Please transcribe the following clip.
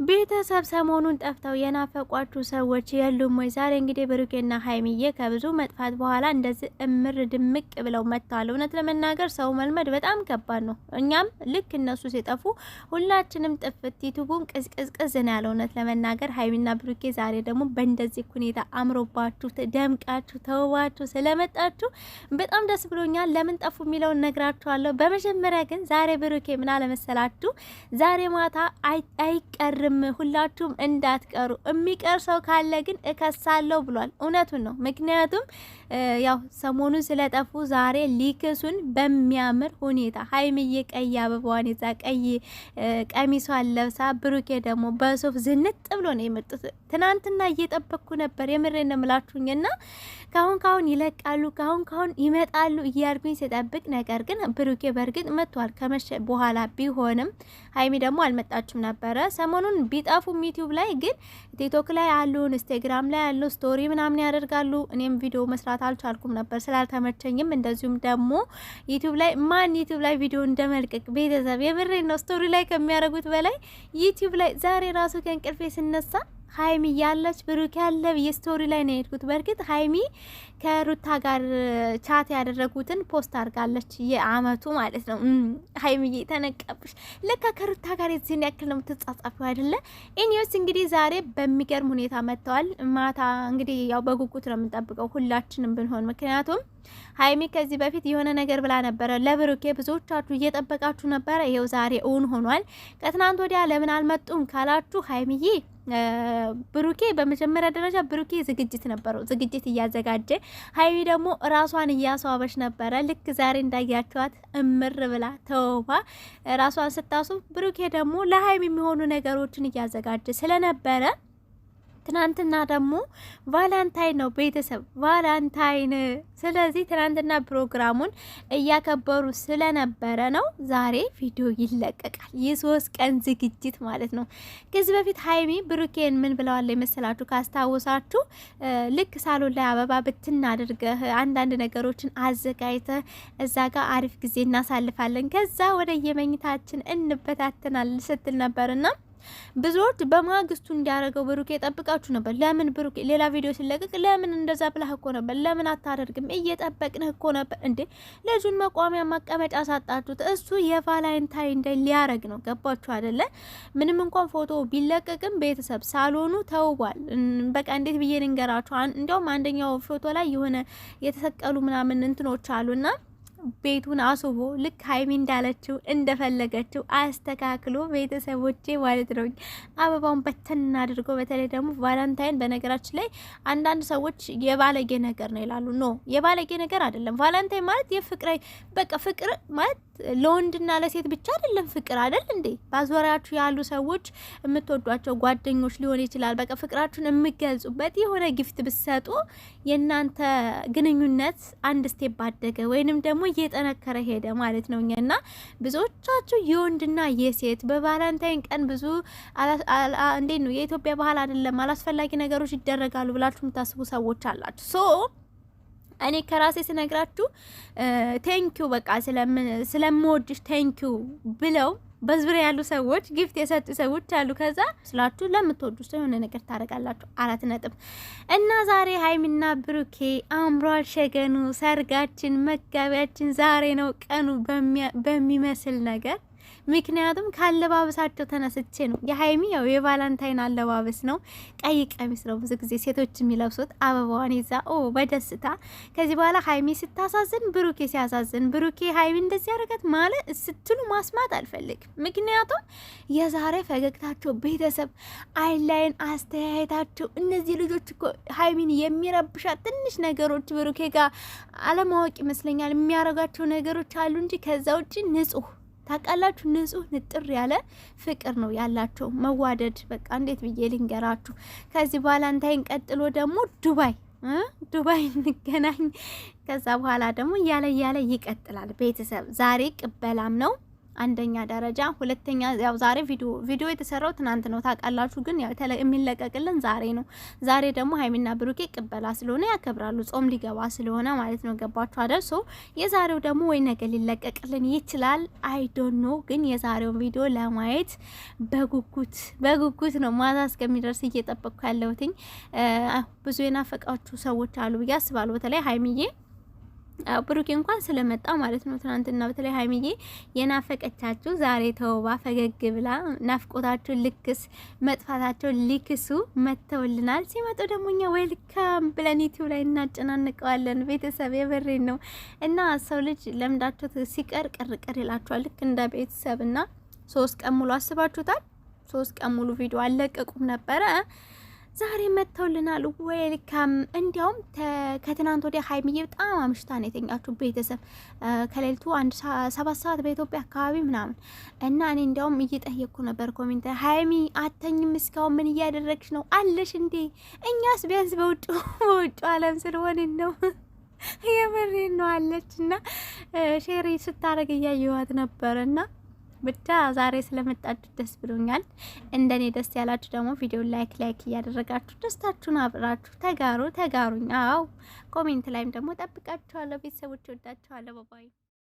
ቤተሰብ ሰሞኑን ጠፍተው የናፈቋችሁ ሰዎች የሉም ወይ? ዛሬ እንግዲህ ብሩኬና ሀይሚዬ ከብዙ መጥፋት በኋላ እንደዚህ እምር ድምቅ ብለው መጥተዋል። እውነት ለመናገር ሰው መልመድ በጣም ከባድ ነው። እኛም ልክ እነሱ ሲጠፉ ሁላችንም ጥፍት ዩቱቡን ቅዝቅዝቅዝ ነው ያለው። እውነት ለመናገር ሀይሚና ብሩኬ ዛሬ ደግሞ በእንደዚህ ሁኔታ አምሮባችሁ ደምቃችሁ ተውባችሁ ስለመጣችሁ በጣም ደስ ብሎኛል። ለምን ጠፉ የሚለውን ነግራችኋለሁ። በመጀመሪያ ግን ዛሬ ብሩኬ ምን አለመሰላችሁ? ዛሬ ማታ አይቀርም ሁላችሁም እንዳትቀሩ፣ የሚቀር ሰው ካለ ግን እከሳለሁ ብሏል። እውነቱን ነው። ምክንያቱም ያው ሰሞኑን ስለጠፉ ዛሬ ሊክሱን በሚያምር ሁኔታ ሀይሚዬ ቀይ አበባዋን ይዛ ቀይ ቀሚሷን ለብሳ፣ ብሩኬ ደግሞ በሱፍ ዝንጥ ብሎ ነው የመጡት። ትናንትና እየጠበቅኩ ነበር የምሬን ነው የምላችሁኝና ካሁን ይለቃሉ ካሁን ይመጣሉ እያልኩኝ ስጠብቅ፣ ነገር ግን ብሩኬ በእርግጥ መጥቷል ከመሸ በኋላ ቢሆንም ሀይሚ ደግሞ አልመጣችም ነበረ። ሰሞኑን ቢጠፉም ዩቲዩብ ላይ ግን ቲክቶክ ላይ አሉ፣ ኢንስታግራም ላይ አሉ፣ ስቶሪ ምናምን ያደርጋሉ። እኔም ቪዲዮ መስራት አልቻልኩም ነበር ስላልተመቸኝም። እንደዚሁም ደግሞ ዩቲዩብ ላይ ቪዲዮ እንደመልቀቅ ቤተሰብ የምሬን ነው ስቶሪ ላይ ከሚያደርጉት በላይ ዩቲዩብ ላይ ዛሬ ራሱ ከእንቅልፌ ስነሳ ሀይሚ ያለች ብሩክ ያለ የስቶሪ ላይ ነው የሄድኩት። በእርግጥ ሀይሚ ከሩታ ጋር ቻት ያደረጉትን ፖስት አድርጋለች፣ የአመቱ ማለት ነው። ሀይሚዬ ተነቀብሽ፣ ለካ ከሩታ ጋር የዚህን ያክል ነው የምትጻጻፊው አይደለ? ኢኒዮስ እንግዲህ ዛሬ በሚገርም ሁኔታ መጥተዋል። ማታ እንግዲህ ያው በጉጉት ነው የምንጠብቀው ሁላችንም ብንሆን፣ ምክንያቱም ሀይሚ ከዚህ በፊት የሆነ ነገር ብላ ነበረ ለብሩኬ፣ ብዙዎቻችሁ እየጠበቃችሁ ነበረ። ይሄው ዛሬ እውን ሆኗል። ከትናንት ወዲያ ለምን አልመጡም ካላችሁ ሀይሚዬ ብሩኬ በመጀመሪያ ደረጃ ብሩኬ ዝግጅት ነበረው፣ ዝግጅት እያዘጋጀ፣ ሀይሚ ደግሞ ራሷን እያስዋበች ነበረ። ልክ ዛሬ እንዳያቸዋት እምር ብላ ተውባ ራሷን ስታስብ፣ ብሩኬ ደግሞ ለሀይሚ የሚሆኑ ነገሮችን እያዘጋጀ ስለነበረ ትናንትና ደግሞ ቫላንታይን ነው ቤተሰብ፣ ቫላንታይን። ስለዚህ ትናንትና ፕሮግራሙን እያከበሩ ስለነበረ ነው ዛሬ ቪዲዮ ይለቀቃል። የ3 ቀን ዝግጅት ማለት ነው። ከዚህ በፊት ሀይሚ ብሩኬን ምን ብለዋል የመሰላችሁ? ካስታወሳችሁ ልክ ሳሎን ላይ አበባ ብትን አድርገህ አንዳንድ ነገሮችን አዘጋጅተህ እዛ ጋር አሪፍ ጊዜ እናሳልፋለን፣ ከዛ ወደ የመኝታችን እንበታተናል ስትል ነበርና ብዙዎች በማግስቱ እንዲያደርገው ብሩኬ ጠብቃችሁ ነበር። ለምን ብሩኬ ሌላ ቪዲዮ ሲለቀቅ ለምን እንደዛ ብለህ እኮ ነበር፣ ለምን አታደርግም? እየጠበቅንህ እኮ ነበር እንዴ። ልጁን መቋሚያ ማቀመጫ ሳጣችሁት። እሱ የቫላንታይን ዴይ ሊያረግ ነው። ገባችሁ አይደለ? ምንም እንኳን ፎቶ ቢለቀቅም ቤተሰብ ሳሎኑ ተውቧል። በቃ እንዴት ብዬ ልንገራችሁ? እንዲያውም አንደኛው ፎቶ ላይ የሆነ የተሰቀሉ ምናምን እንትኖች አሉና ቤቱን አስቦ ልክ ሀይሚ እንዳለችው እንደፈለገችው አስተካክሎ ቤተሰቦቼ ማለት ነው አበባውን በተን አድርጎ። በተለይ ደግሞ ቫላንታይን በነገራችን ላይ አንዳንድ ሰዎች የባለጌ ነገር ነው ይላሉ። ኖ የባለጌ ነገር አይደለም። ቫላንታይን ማለት የፍቅር በቃ ፍቅር ማለት ለወንድና ለሴት ብቻ አይደለም። ፍቅር አይደል እንዴ? ባዙሪያችሁ ያሉ ሰዎች የምትወዷቸው ጓደኞች ሊሆን ይችላል። በቃ ፍቅራችሁን የሚገልጹበት የሆነ ጊፍት ብትሰጡ የእናንተ ግንኙነት አንድ ስቴፕ ባደገ ወይንም ደግሞ እየጠነከረ ሄደ ማለት ነው። እና ብዙዎቻችሁ የወንድና የሴት በቫላንታይን ቀን ብዙ እንዴት ነው የኢትዮጵያ ባህል አይደለም አላስፈላጊ ነገሮች ይደረጋሉ ብላችሁ የምታስቡ ሰዎች አላችሁ። ሶ እኔ ከራሴ ስነግራችሁ ቴንኪው በቃ ስለምወድሽ ቴንኪው ብለው በዙሪያ ያሉ ሰዎች ጊፍት የሰጡ ሰዎች አሉ። ከዛ ስላችሁ ለምትወዱ ሰው የሆነ ነገር ታረጋላችሁ። 4 ነጥብ እና ዛሬ ሀይሚና ብሩኬ አምሯል ሸገኑ። ሰርጋችን መጋቢያችን ዛሬ ነው ቀኑ በሚመስል ነገር። ምክንያቱም ካለባበሳቸው ተነስቼ ነው። የሀይሚ ያው የቫላንታይን አለባበስ ነው፣ ቀይ ቀሚስ ነው ብዙ ጊዜ ሴቶች የሚለብሱት፣ አበባዋን ይዛ በደስታ። ከዚህ በኋላ ሀይሚ ስታሳዝን፣ ብሩኬ ሲያሳዝን፣ ብሩኬ ሀይሚ እንደዚህ ያደረጋት ማለት ስትሉ ማስማት አልፈልግም። ምክንያቱም የዛሬ ፈገግታቸው ቤተሰብ አይላይን አስተያየታቸው፣ እነዚህ ልጆች እኮ ሀይሚን የሚረብሻት ትንሽ ነገሮች ብሩኬ ጋር አለማወቅ ይመስለኛል የሚያረጋቸው ነገሮች አሉ እንጂ ከዛ ውጪ ንጹህ ታውቃላችሁ፣ ንጹህ ንጥር ያለ ፍቅር ነው ያላቸው፣ መዋደድ። በቃ እንዴት ብዬ ልንገራችሁ። ከዚህ ቫላንታይን ቀጥሎ ደግሞ ዱባይ እንገናኝ። ከዛ በኋላ ደግሞ እያለ ይቀጥላል ቤተሰብ። ዛሬ ቅበላም ነው አንደኛ ደረጃ። ሁለተኛ ያው ዛሬ ቪዲዮ የተሰራው ትናንት ነው ታውቃላችሁ፣ ግን ያው የሚለቀቅልን ዛሬ ነው። ዛሬ ደግሞ ሀይሚና ብሩኬ ቅበላ ስለሆነ ያከብራሉ፣ ጾም ሊገባ ስለሆነ ማለት ነው። ገባችሁ አይደል? ሶ የዛሬው ደግሞ ወይ ነገ ሊለቀቅልን ይችላል፣ አይ ዶንት ኖ። ግን የዛሬውን ቪዲዮ ለማየት በጉጉት ነው ማታ እስከሚደርስ እየጠበቅኩ ያለሁትኝ። ብዙ የናፈቃችሁ ሰዎች አሉ ብዬ አስባለሁ። በተለይ ሀይሚዬ ብሩኬ እንኳን ስለመጣ ማለት ነው። ትናንትና በተለይ ሀይሚዬ የናፈቀቻችሁ ዛሬ ተውባ ፈገግ ብላ ናፍቆታችሁ ልክስ መጥፋታቸው ሊክሱ መተውልናል። ሲመጡ ደግሞ እኛ ዌልካም ብለን ዩቲዩብ ላይ እናጨናንቀዋለን። ቤተሰብ የበሬን ነው እና ሰው ልጅ ለምዳችሁ ሲቀር ቅርቅር ይላችኋል። ልክ እንደ ቤተሰብና 3 ቀን ሙሉ አስባችሁታል። 3 ቀን ሙሉ ቪዲዮ አለቀቁም ነበረ። ዛሬ መጥተውልናል። ዌልካም። እንዲያውም ከትናንት ወዲያ ሀይሚዬ በጣም አምሽታ ነው የተኛችሁ ቤተሰብ ከሌሊቱ 7 ሰዓት በኢትዮጵያ አካባቢ ምናምን እና እኔ እንዲያውም እየጠየቅኩ ነበር ኮሜንት፣ ሀይሚ አተኝም እስካሁን ምን እያደረግሽ ነው አለሽ እንዴ? እኛስ ቢያንስ በውጭ ዓለም ስለሆንን ነው የመሬን ነው አለች እና ሼሪ ስታረግ እያየዋት ነበርና ብቻ ዛሬ ስለመጣችሁ ደስ ብሎኛል። እንደኔ ደስ ያላችሁ ደግሞ ቪዲዮ ላይክ እያደረጋችሁ ደስታችሁን አብራችሁ ተጋሩኝ። አዎ ኮሜንት ላይም ደግሞ ጠብቃችኋለሁ። ቤተሰቦች ወዳችኋለሁ። ባባይ